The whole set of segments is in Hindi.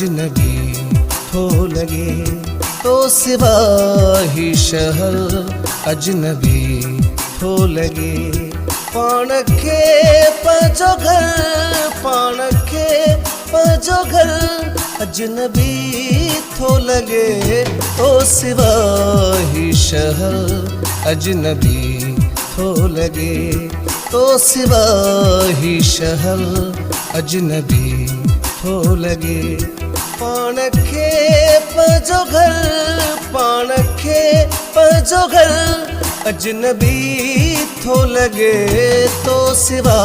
अजनबी हो लगे। तो सिवा ही शहर अजनबी हो लगे। पाण खे पंहिंजो घर, पाण खे पंहिंजो घर अजनबी थो लगे। तो सिवा ही शहर अजनबी थो लगे। तो सिवा ही शहर अजनबी थो लगे। पाण खे पंहिंजो घर, पाण खे पंहिंजो घर अजनबी थो लगे। तो सिवा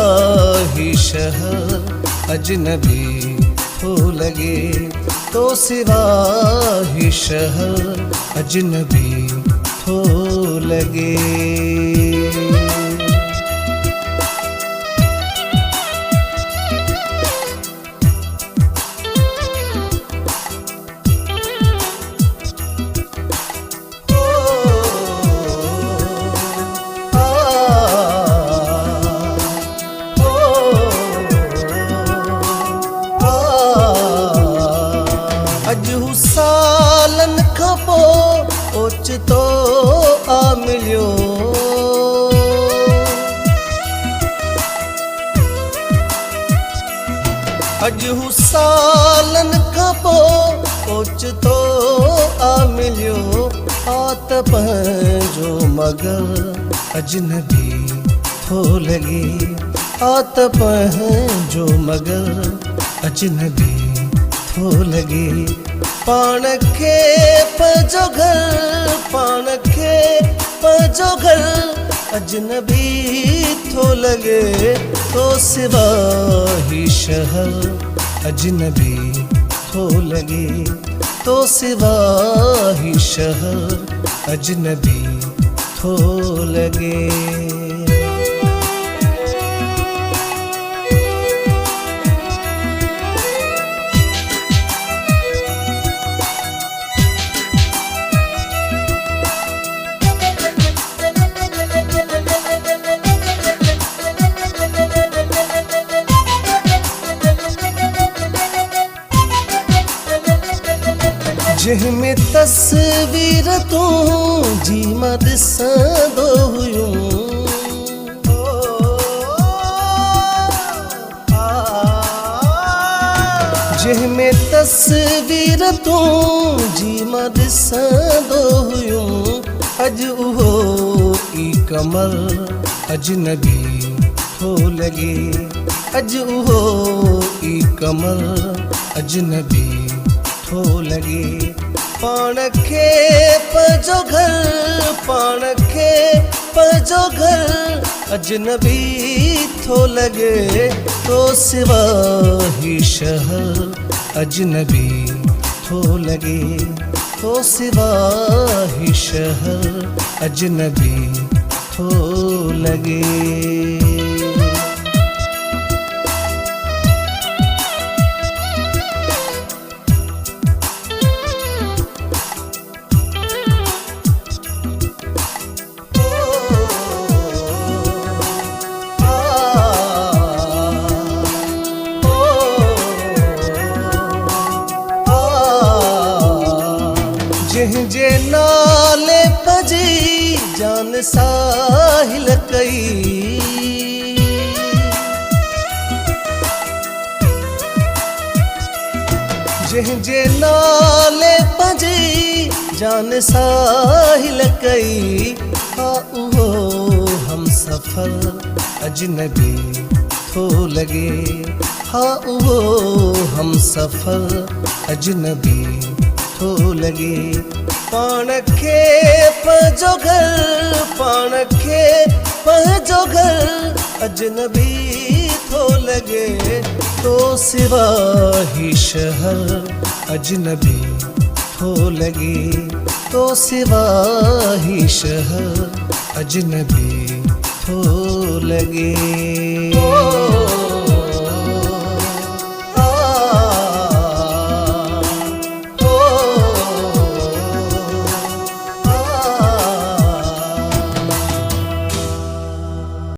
ही शहर अजनबी थो लगे। तो सिवा ही शहर अजनबी थो लगे। अॼु सालन खां पोइ ओचितो आ मिलियो। अॼु सालन खां पोइ ओचितो आ मिलियो। आ त पंहिंजो मगर अजनबी थो लगे। आ त पंहिंजो मगर अजनबी थो लगे। पाण खे पंहिंजो घर, पाण खे पंहिंजो घर अजनबी थो लगे। तो सिवा ही शहर अजनबी थो लगे। तो सिवा ही शहर अजनबी थो लगे। जंहिंमें तस्वीर तुंहिंजी मां ॾिसंदो हुयुमि। जंहिंमें तस्वीर तुंहिंजी मां ॾिसंदो हुयुमि। अॼु उहो ई कमर अजनबी थो लगे। अॼु उहो ई कमर अजनबी थो लगे। पाण खे पंहिंजो घर, पाण खे पंहिंजो घर अजनबी थो लगे। तो सिवा ही शहर अजनबी थो लगे। तो सिवा ही शहर अजनबी थो लगे। जंहिंजे नाले भॼी जान साहिल कई। जंहिंजे नाले भॼी जान साहिल कई। हा उहो हम सफ़र अजनबी थो लगे। हा उहो हम सफ़र अजनबी थो लगे। पाण खे पंहिंजो घर, पाण खे पंहिंजो घर अजनबी थो लगे। तो सिवा ही शहर अजनबी थो लगे। तो सिवा ही शहर अजनबी थो लगे।